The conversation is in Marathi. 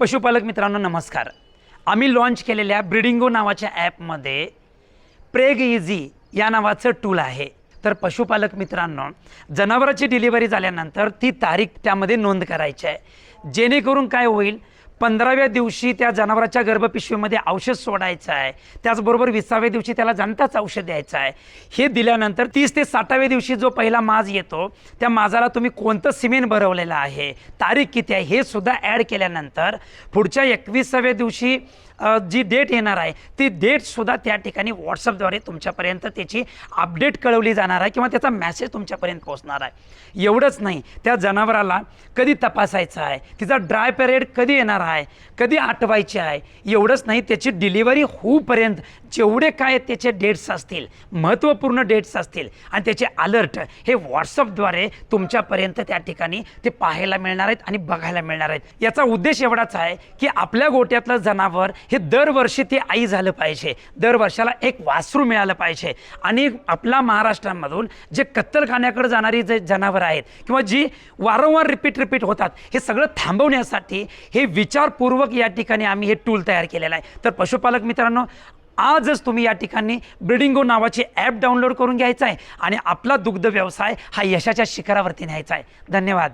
पशुपालक मित्रांनो नमस्कार. आम्ही लॉन्च केलेल्या ब्रीडिंगो नावाच्या ॲपमध्ये प्रेग इझी या नावाचं टूल आहे. तर पशुपालक मित्रांनो, जनावराची डिलिव्हरी झाल्यानंतर ती तारीख त्यामध्ये नोंद करायची आहे, जेणेकरून काय होईल, 15व्या दिवशी त्या जनावराच्या गर्भपिशवीमध्ये औषध सोडायचं आहे, त्याचबरोबर 20व्या दिवशी त्याला जनताच औषध द्यायचं आहे. हे दिल्यानंतर 30 ते 60व्या दिवशी जो पहिला माज येतो त्या माजाला तुम्ही कोणतं सिमेंट भरवलेलं आहे, तारीख किती आहे हे सुद्धा ॲड केल्यानंतर पुढच्या 21व्या दिवशी जी डेट येणार आहे ती डेटसुद्धा त्या ठिकाणी व्हॉट्सअपद्वारे तुमच्यापर्यंत त्याची अपडेट कळवली जाणार आहे किंवा त्याचा मॅसेज तुमच्यापर्यंत पोहोचणार आहे. एवढंच नाही, त्या जनावराला कधी तपासायचं आहे, तिचा ड्राय पिरियड कधी येणार आहे, कधी आटवायची आहे, एवढंच नाही, त्याची डिलिव्हरी होऊपर्यंत जेवढे काय त्याचे डेट्स असतील, महत्त्वपूर्ण डेट्स असतील आणि त्याचे अलर्ट हे व्हॉट्सअपद्वारे तुमच्यापर्यंत त्या ठिकाणी ते पाहायला मिळणार आहेत आणि बघायला मिळणार आहेत. याचा उद्देश एवढाच आहे की आपल्या गोट्यातलं जनावर हे दरवर्षी ते आई झालं पाहिजे, दर वर्षाला एक वासरू मिळालं पाहिजे. आणि आपला महाराष्ट्रामधून जे कत्तलखान्याकडे जाणारी जे जनावरं आहेत किंवा जी वारंवार रिपीट होतात, हे सगळं थांबवण्यासाठी हे विचारपूर्वक या ठिकाणी आम्ही हे टूल तयार केलेलं आहे. तर पशुपालक मित्रांनो, आजच तुम्ही या ठिकाणी ब्रीडिंगो नावाचे ॲप डाउनलोड करून घ्यायचं आहे आणि आपला दुग्ध व्यवसाय हा यशाच्या शिखरावरती न्यायचा आहे. धन्यवाद.